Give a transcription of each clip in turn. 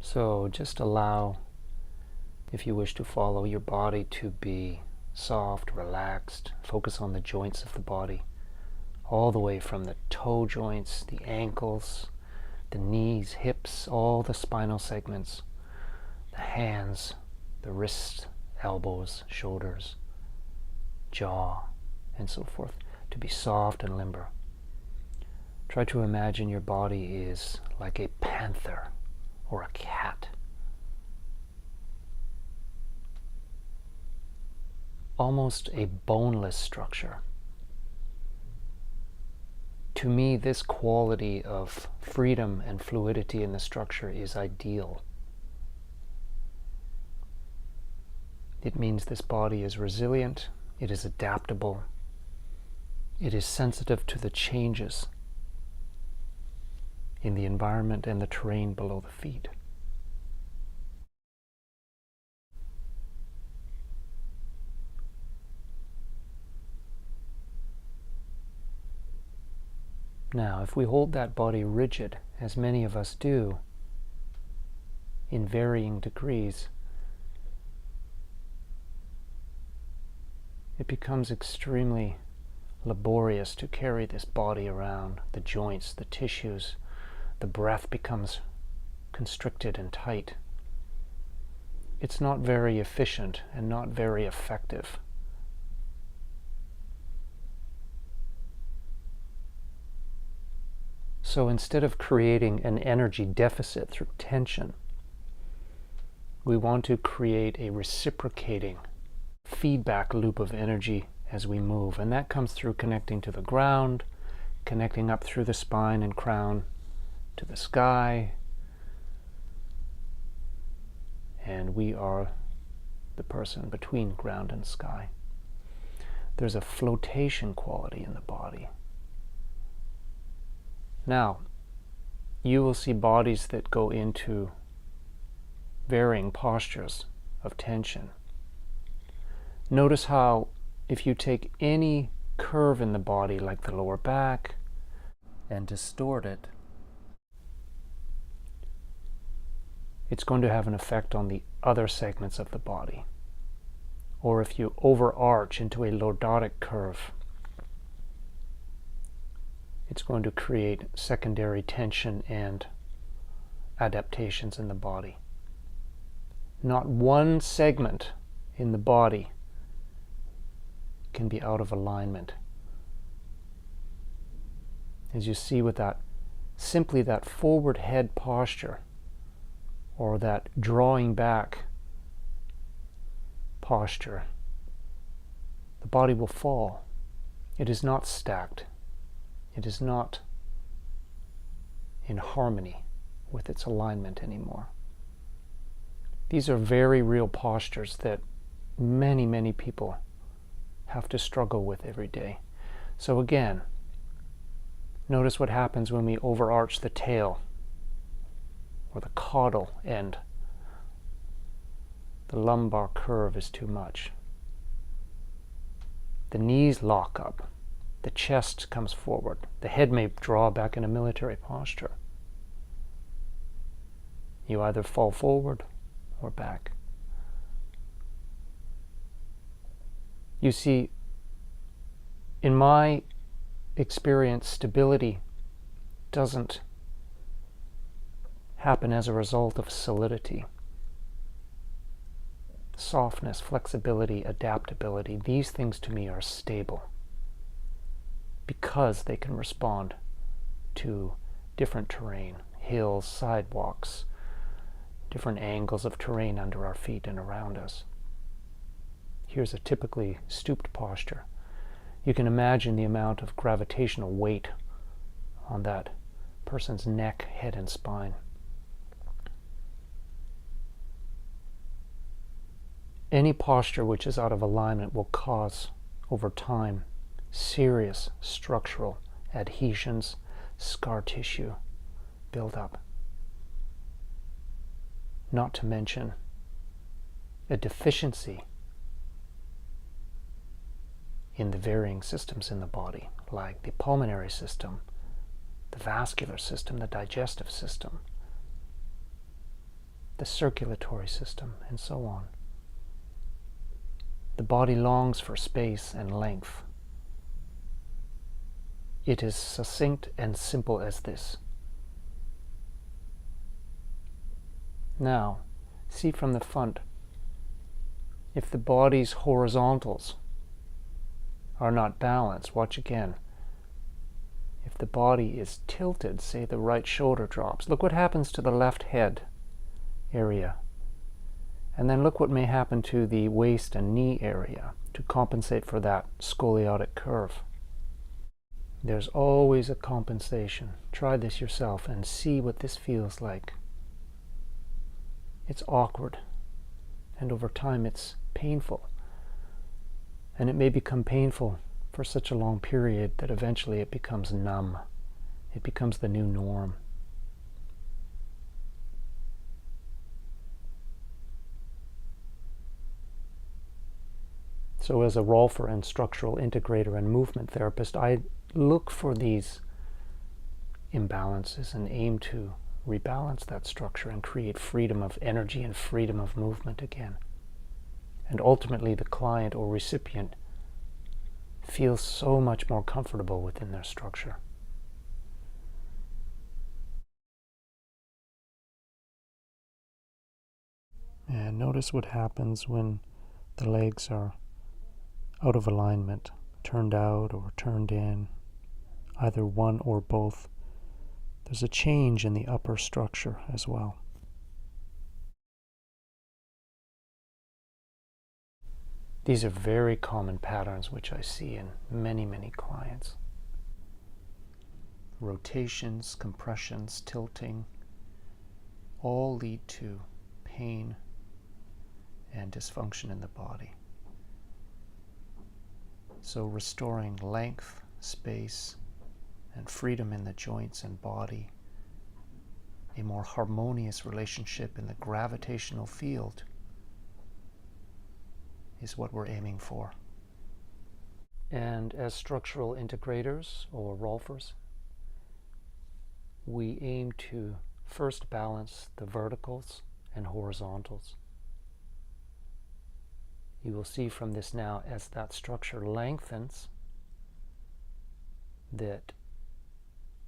So just allow, if you wish to follow, your body to be soft, relaxed. Focus on the joints of the body, all the way from the toe joints, the ankles, the knees, hips, all the spinal segments, the hands, the wrists, elbows, shoulders, jaw, and so forth, to be soft and limber. Try to imagine your body is like a panther or a cat. Almost a boneless structure. To me, this quality of freedom and fluidity in the structure is ideal. It means this body is resilient, it is adaptable, it is sensitive to the changes in the environment and the terrain below the feet. Now, if we hold that body rigid, as many of us do, in varying degrees, it becomes extremely laborious to carry this body around, the joints, the tissues. The breath becomes constricted and tight. It's not very efficient and not very effective. So instead of creating an energy deficit through tension, we want to create a reciprocating feedback loop of energy as we move. And that comes through connecting to the ground, connecting up through the spine and crown to the sky. And we are the person between ground and sky. There's a flotation quality in the body. Now, you will see bodies that go into varying postures of tension. Notice how if you take any curve in the body, like the lower back, and distort it, it's going to have an effect on the other segments of the body. Or if you overarch into a lordotic curve, it's going to create secondary tension and adaptations in the body. Not one segment in the body can be out of alignment. As you see with that, simply that forward head posture, or that drawing back posture, the body will fall. It is not stacked. It is not in harmony with its alignment anymore. These are very real postures that many, many people have to struggle with every day. So again, notice what happens when we overarch the tail or the caudal end. The lumbar curve is too much. The knees lock up. The chest comes forward. The head may draw back in a military posture. You either fall forward or back. You see, in my experience, stability doesn't happen as a result of solidity. Softness, flexibility, adaptability, these things to me are stable because they can respond to different terrain, hills, sidewalks, different angles of terrain under our feet and around us. Here's a typically stooped posture. You can imagine the amount of gravitational weight on that person's neck, head, and spine. Any posture which is out of alignment will cause, over time, serious structural adhesions, scar tissue buildup. Not to mention a deficiency in the varying systems in the body, like the pulmonary system, the vascular system, the digestive system. the circulatory system, and so on. The body longs for space and length. It is succinct and simple as this. Now, see from the front, if the body's horizontals are not balanced, watch again. If the body is tilted, say the right shoulder drops, look what happens to the left head area. And then look what may happen to the waist and knee area to compensate for that scoliotic curve. There's always a compensation. Try this yourself and see what this feels like. It's awkward, and over time it's painful. And it may become painful for such a long period that eventually it becomes numb. It becomes the new norm. So as a Rolfer and structural integrator and movement therapist, I look for these imbalances and aim to rebalance that structure and create freedom of energy and freedom of movement again. And ultimately the client or recipient feels so much more comfortable within their structure. And notice what happens when the legs are out of alignment, turned out or turned in, either one or both. There's a change in the upper structure as well. These are very common patterns which I see in many, many clients. Rotations, compressions, tilting, all lead to pain and dysfunction in the body. So restoring length, space, and freedom in the joints and body, a more harmonious relationship in the gravitational field, is what we're aiming for. And as structural integrators or Rolfers, we aim to first balance the verticals and horizontals. You will see from this now, as that structure lengthens, that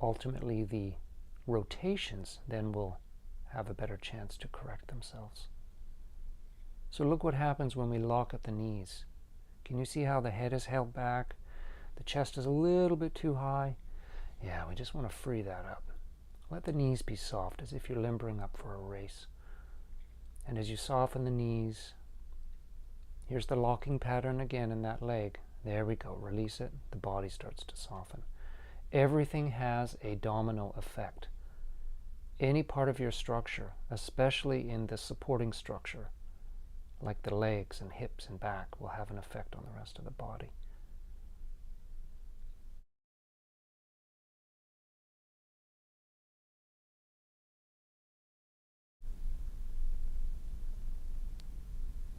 ultimately the rotations then will have a better chance to correct themselves. So look what happens when we lock at the knees. Can you see how the head is held back? The chest is a little bit too high. Yeah, we just want to free that up. Let the knees be soft, as if you're limbering up for a race. And as you soften the knees, here's the locking pattern again in that leg. There we go. Release it. The body starts to soften. Everything has a domino effect. Any part of your structure, especially in the supporting structure, like the legs and hips and back, will have an effect on the rest of the body.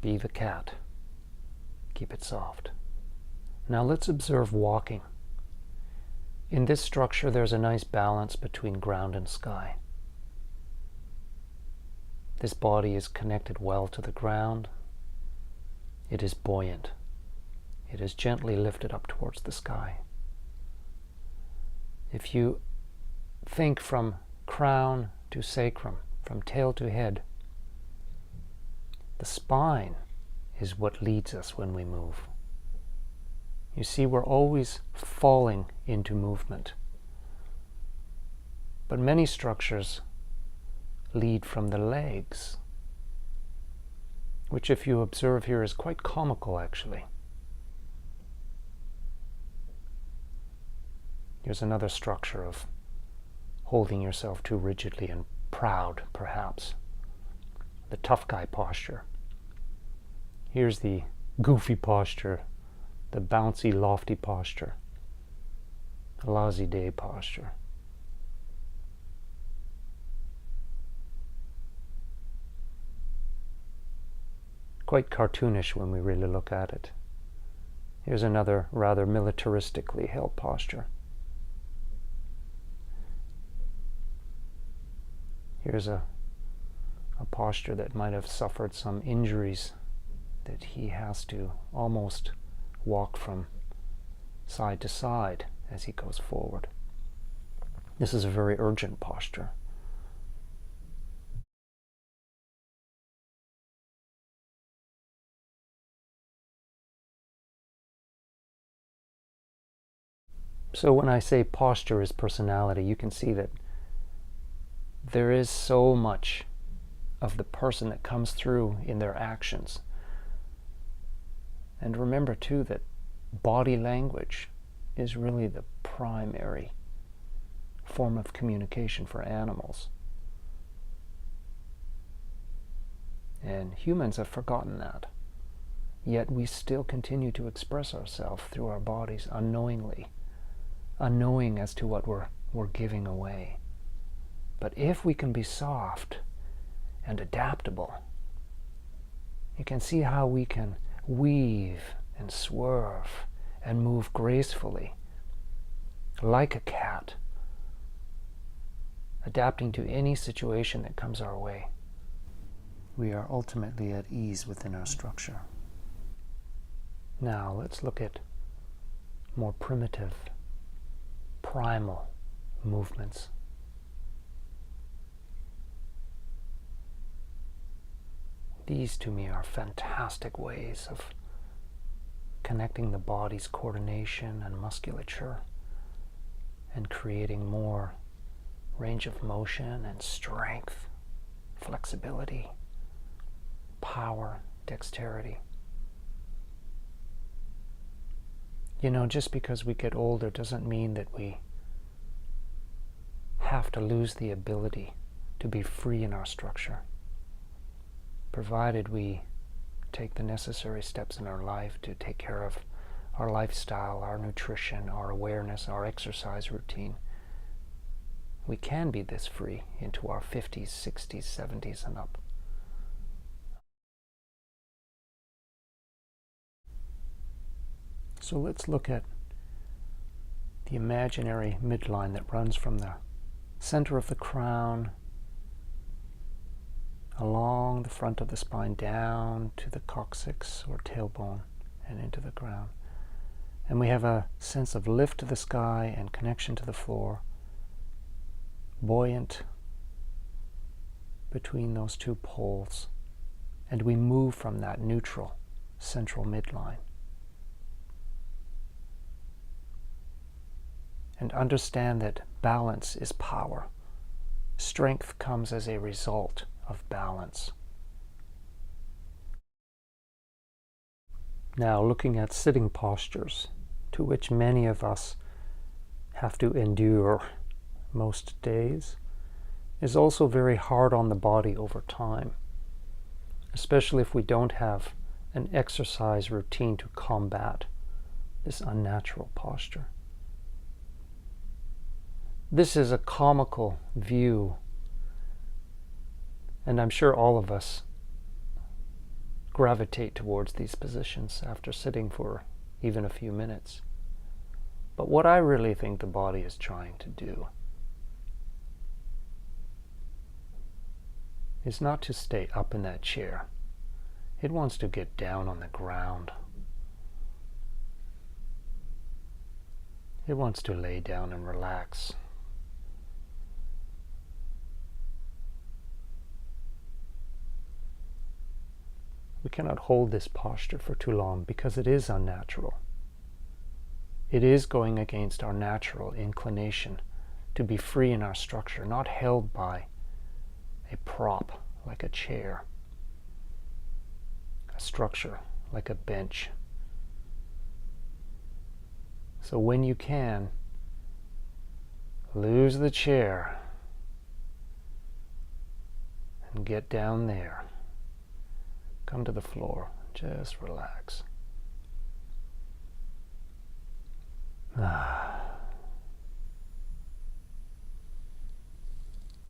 Be the cat. Keep it soft. Now let's observe walking. In this structure, there's a nice balance between ground and sky. This body is connected well to the ground. It is buoyant. It is gently lifted up towards the sky. If you think from crown to sacrum, from tail to head, the spine is what leads us when we move. You see, we're always falling into movement. But many structures lead from the legs, which, if you observe here, is quite comical actually. Here's another structure of holding yourself too rigidly and proud, perhaps. The tough guy posture. Here's the goofy posture, the bouncy, lofty posture, the lousy day posture. Quite cartoonish when we really look at it. Here's another rather militaristically held posture. Here's a a posture that might have suffered some injuries that he has to almost walk from side to side as he goes forward. This is a very urgent posture. So when I say posture is personality, you can see that there is so much of the person that comes through in their actions. And remember too that body language is really the primary form of communication for animals. And humans have forgotten that. Yet we still continue to express ourselves through our bodies unknowingly, unknowing as to what we're giving away. But if we can be soft and adaptable, you can see how we can weave and swerve and move gracefully, like a cat, adapting to any situation that comes our way. We are ultimately at ease within our structure. Now let's look at more primitive, primal movements. These to me are fantastic ways of connecting the body's coordination and musculature and creating more range of motion and strength, flexibility, power, dexterity. You know, just because we get older doesn't mean that we have to lose the ability to be free in our structure, provided we take the necessary steps in our life to take care of our lifestyle, our nutrition, our awareness, our exercise routine. We can be this free into our 50s, 60s, 70s, and up. So let's look at the imaginary midline that runs from the center of the crown along the front of the spine down to the coccyx or tailbone and into the ground. And we have a sense of lift to the sky and connection to the floor, buoyant between those two poles. And we move from that neutral central midline. And understand that balance is power. Strength comes as a result of balance. Now, looking at sitting postures, to which many of us have to endure most days, is also very hard on the body over time, especially if we don't have an exercise routine to combat this unnatural posture. This is a comical view, and I'm sure all of us gravitate towards these positions after sitting for even a few minutes. But what I really think the body is trying to do is not to stay up in that chair. It wants to get down on the ground. It wants to lay down and relax. We cannot hold this posture for too long because it is unnatural. It is going against our natural inclination to be free in our structure, not held by a prop like a chair, a structure like a bench. So when you can, lose the chair and get down there. Come to the floor, just relax.